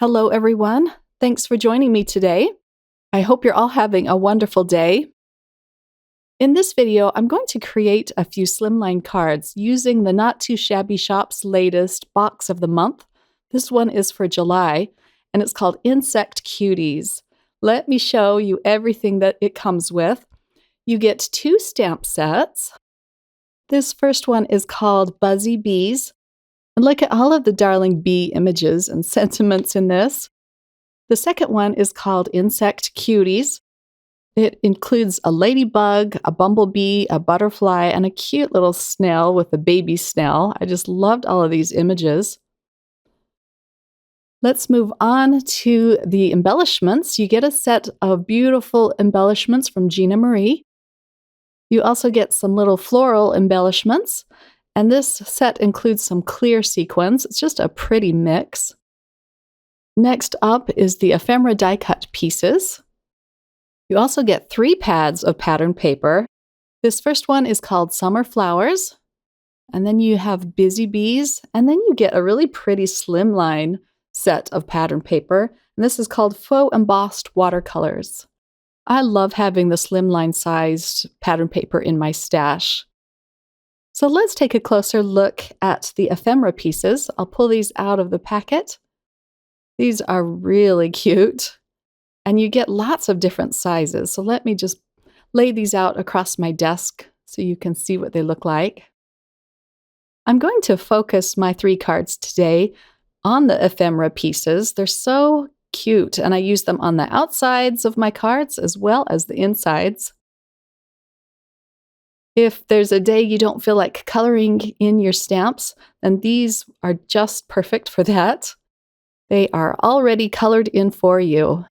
Hello, everyone. Thanks for joining me today. I hope you're all having a wonderful day. In this video, I'm going to create a few slimline cards using the Not Too Shabby Shop's latest box of the month. This one is for July, and it's called Insect Cuties. Let me show you everything that it comes with. You get 2 stamp sets. This first one is called Buzzy Bees. And look at all of the darling bee images and sentiments in this. The second one is called Insect Cuties. It includes a ladybug, a bumblebee, a butterfly, and a cute little snail with a baby snail. I just loved all of these images. Let's move on to the embellishments. You get a set of beautiful embellishments from Gina Marie. You also get some little floral embellishments, and this set includes some clear sequins. It's just a pretty mix. Next up is the ephemera die cut pieces. You also get 3 pads of pattern paper. This first one is called Summer Flowers, and then you have Busy Bees, and then you get a really pretty slimline set of pattern paper, and this is called Faux Embossed Watercolors. I love having the slimline sized pattern paper in my stash. So let's take a closer look at the ephemera pieces. I'll pull these out of the packet. These are really cute, and you get lots of different sizes. So let me just lay these out across my desk so you can see what they look like. I'm going to focus my 3 cards today on the ephemera pieces. They're so cute, and I use them on the outsides of my cards as well as the insides. If there's a day you don't feel like coloring in your stamps, then these are just perfect for that. They are already colored in for you.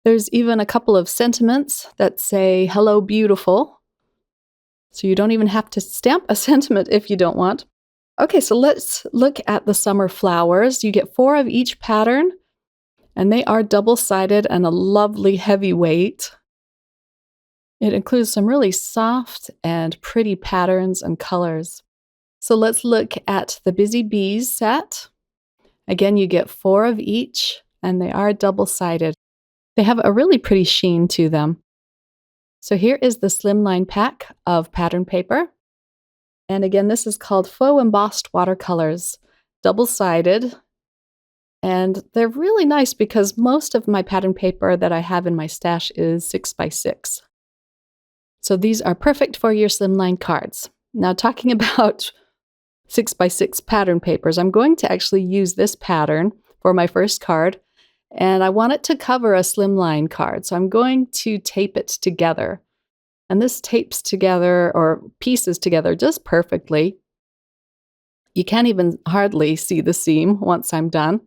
There's even a couple of sentiments that say, "Hello, beautiful." So you don't even have to stamp a sentiment if you don't want. Okay, so let's look at the summer flowers. You get 4 of each pattern, and they are double-sided and a lovely heavy weight. It includes some really soft and pretty patterns and colors. So let's look at the Busy Bees set. Again, you get 4 of each, and they are double-sided. They have a really pretty sheen to them. So here is the slimline pack of pattern paper. And again, this is called Faux Embossed Watercolors, double-sided. And they're really nice because most of my pattern paper that I have in my stash is 6x6. So these are perfect for your slimline cards. Now, talking about 6x6 pattern papers, I'm going to actually use this pattern for my first card, and I want it to cover a slimline card. So I'm going to tape it together. And this tapes together or pieces together just perfectly. You can't even hardly see the seam once I'm done.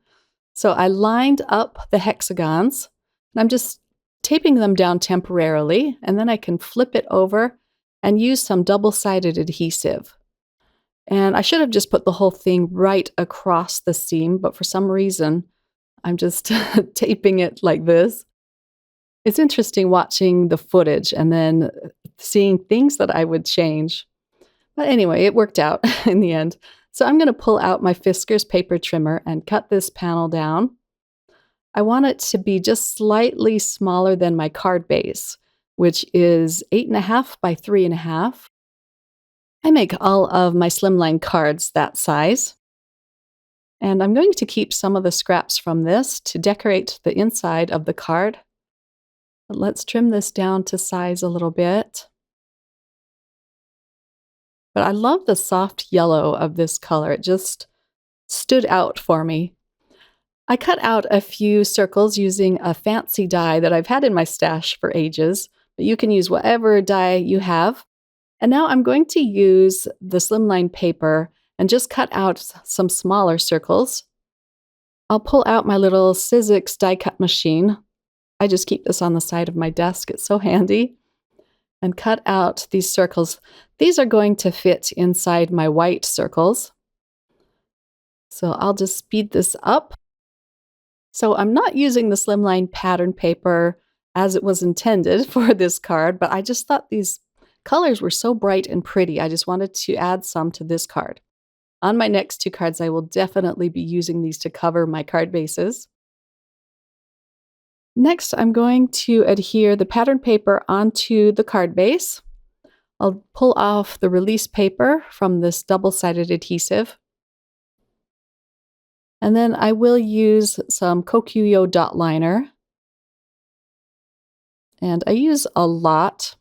So I lined up the hexagons, and I'm just taping them down temporarily, and then I can flip it over and use some double-sided adhesive. And I should have just put the whole thing right across the seam, but for some reason, I'm just taping it like this. It's interesting watching the footage and then seeing things that I would change. But anyway, it worked out in the end. So I'm going to pull out my Fiskars paper trimmer and cut this panel down. I want it to be just slightly smaller than my card base, which is 8.5 by 3.5. I make all of my slimline cards that size. And I'm going to keep some of the scraps from this to decorate the inside of the card. But let's trim this down to size a little bit. But I love the soft yellow of this color. It just stood out for me. I cut out a few circles using a fancy die that I've had in my stash for ages, but you can use whatever die you have. And now I'm going to use the slimline paper and just cut out some smaller circles. I'll pull out my little Sizzix die cut machine. I just keep this on the side of my desk. It's so handy. And cut out these circles. These are going to fit inside my white circles. So I'll just speed this up. So I'm not using the slimline pattern paper as it was intended for this card, but I just thought these colors were so bright and pretty. I just wanted to add some to this card. On my next two cards, I will definitely be using these to cover my card bases. Next, I'm going to adhere the pattern paper onto the card base. I'll pull off the release paper from this double-sided adhesive. And then I will use some Kokuyo dot liner. And I use a lot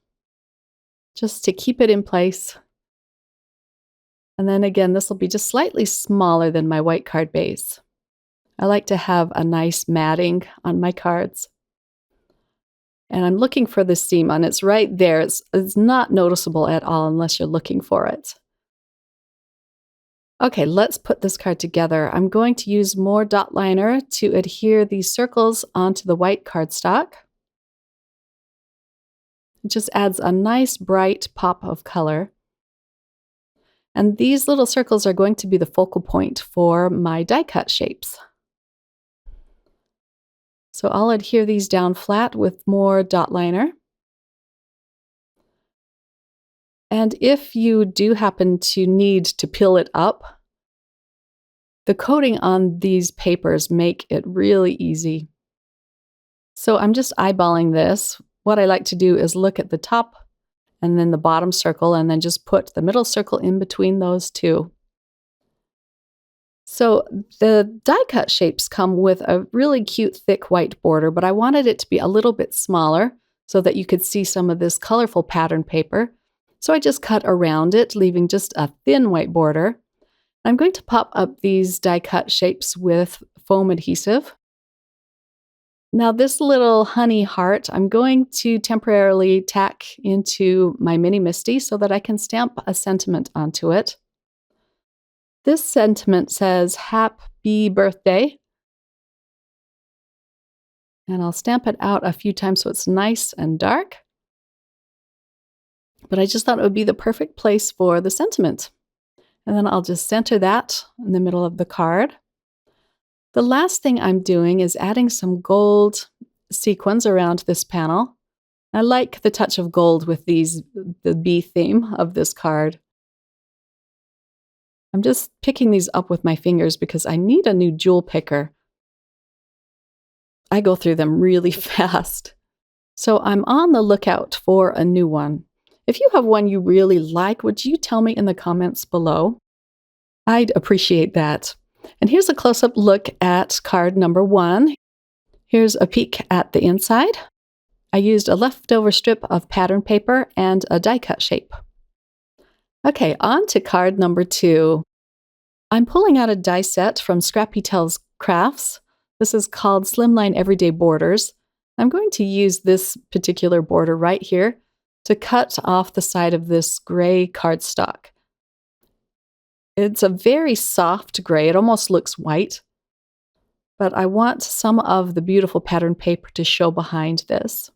just to keep it in place. And then again, this will be just slightly smaller than my white card base. I like to have a nice matting on my cards. And I'm looking for the seam, and it's right there. It's not noticeable at all unless you're looking for it. Okay, let's put this card together. I'm going to use more dot liner to adhere these circles onto the white cardstock. It just adds a nice bright pop of color. And these little circles are going to be the focal point for my die cut shapes. So I'll adhere these down flat with more dot liner. And if you do happen to need to peel it up, the coating on these papers make it really easy. So I'm just eyeballing this. What I like to do is look at the top and then the bottom circle, and then just put the middle circle in between those two. So the die cut shapes come with a really cute thick white border, but I wanted it to be a little bit smaller so that you could see some of this colorful pattern paper. So I just cut around it, leaving just a thin white border. I'm going to pop up these die cut shapes with foam adhesive. Now this little honey heart, I'm going to temporarily tack into my mini MISTI so that I can stamp a sentiment onto it. This sentiment says, "Happy birthday." And I'll stamp it out a few times so it's nice and dark. But I just thought it would be the perfect place for the sentiment. And then I'll just center that in the middle of the card. The last thing I'm doing is adding some gold sequins around this panel. I like the touch of gold with the bee theme of this card. I'm just picking these up with my fingers because I need a new jewel picker. I go through them really fast. So I'm on the lookout for a new one. If you have one you really like, would you tell me in the comments below? I'd appreciate that. And here's a close-up look at card number 1. Here's a peek at the inside. I used a leftover strip of pattern paper and a die cut shape. Okay, on to card number 2. I'm pulling out a die set from Scrappy Tells Crafts. This is called Slimline Everyday Borders. I'm going to use this particular border right here to cut off the side of this gray cardstock. It's a very soft gray. It almost looks white. But I want some of the beautiful pattern paper to show behind this.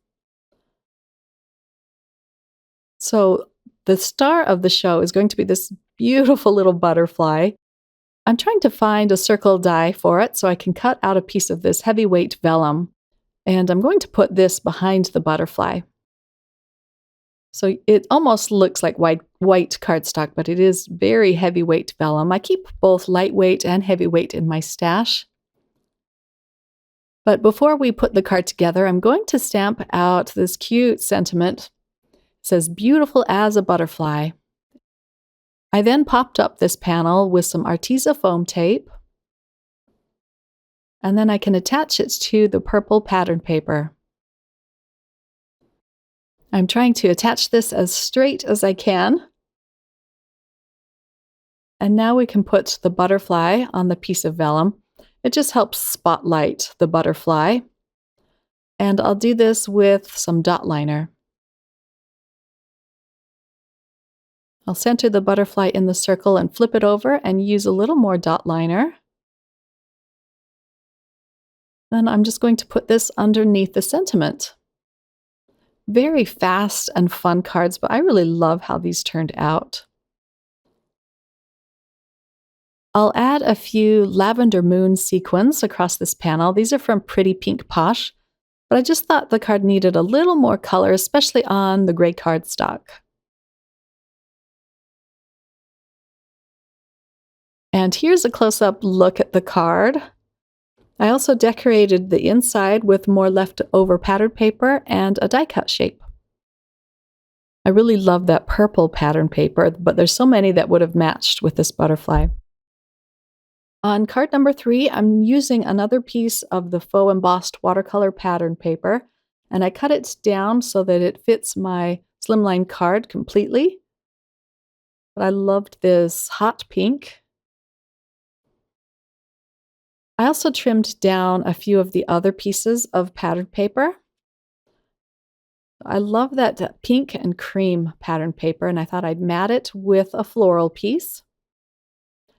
So the star of the show is going to be this beautiful little butterfly. I'm trying to find a circle die for it so I can cut out a piece of this heavyweight vellum. And I'm going to put this behind the butterfly. So it almost looks like white cardstock, but it is very heavyweight vellum. I keep both lightweight and heavyweight in my stash. But before we put the card together, I'm going to stamp out this cute sentiment. It says, "Beautiful as a butterfly." I then popped up this panel with some Arteza foam tape. And then I can attach it to the purple pattern paper. I'm trying to attach this as straight as I can. And now we can put the butterfly on the piece of vellum. It just helps spotlight the butterfly. And I'll do this with some dot liner. I'll center the butterfly in the circle and flip it over and use a little more dot liner. Then I'm just going to put this underneath the sentiment. Very fast and fun cards, but I really love how these turned out. I'll add a few lavender moon sequins across this panel. These are from Pretty Pink Posh, but I just thought the card needed a little more color, especially on the gray cardstock. And here's a close-up look at the card. I also decorated the inside with more leftover pattern paper and a die-cut shape. I really love that purple pattern paper, but there's so many that would have matched with this butterfly. On card number 3, I'm using another piece of the faux embossed watercolor pattern paper, and I cut it down so that it fits my slimline card completely. But I loved this hot pink. I also trimmed down a few of the other pieces of pattern paper. I love that pink and cream pattern paper, and I thought I'd mat it with a floral piece.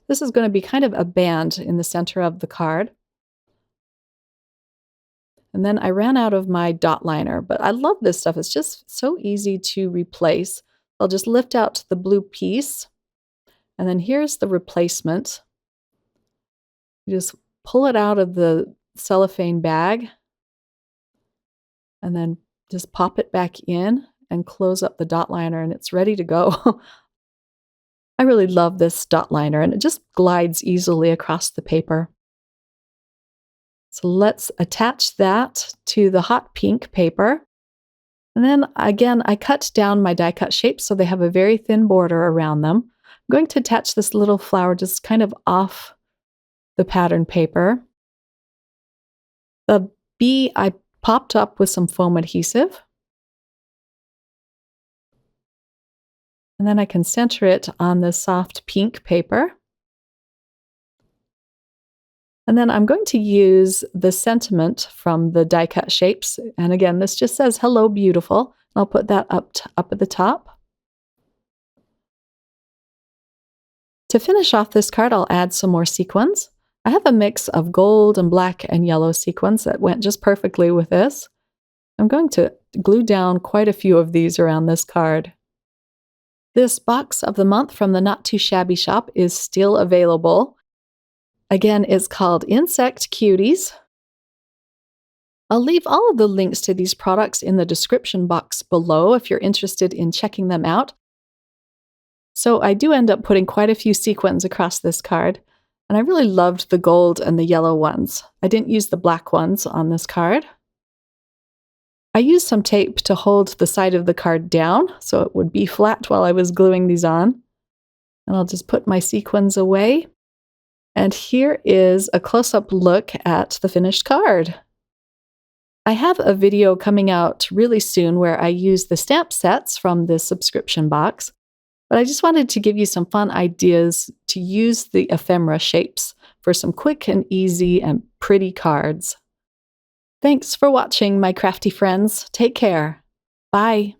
This is going to be kind of a band in the center of the card. And then I ran out of my dot liner, but I love this stuff. It's just so easy to replace. I'll just lift out the blue piece, and then here's the replacement. You just pull it out of the cellophane bag, and then just pop it back in and close up the dot liner, and it's ready to go. I really love this dot liner, and it just glides easily across the paper. So let's attach that to the hot pink paper. And then again, I cut down my die cut shapes so they have a very thin border around them. I'm going to attach this little flower just kind of off the pattern paper. The bee I popped up with some foam adhesive. And then I can center it on the soft pink paper. And then I'm going to use the sentiment from the die cut shapes. And again, this just says, "Hello, beautiful." I'll put that up at the top. To finish off this card, I'll add some more sequins. I have a mix of gold and black and yellow sequins that went just perfectly with this. I'm going to glue down quite a few of these around this card. This box of the month from the Not Too Shabby shop is still available. Again, it's called Insect Cuties. I'll leave all of the links to these products in the description box below if you're interested in checking them out. So I do end up putting quite a few sequins across this card, and I really loved the gold and the yellow ones. I didn't use the black ones on this card. I used some tape to hold the side of the card down so it would be flat while I was gluing these on. And I'll just put my sequins away. And here is a close-up look at the finished card. I have a video coming out really soon where I use the stamp sets from this subscription box, but I just wanted to give you some fun ideas to use the ephemera shapes for some quick and easy and pretty cards. Thanks for watching, my crafty friends. Take care. Bye.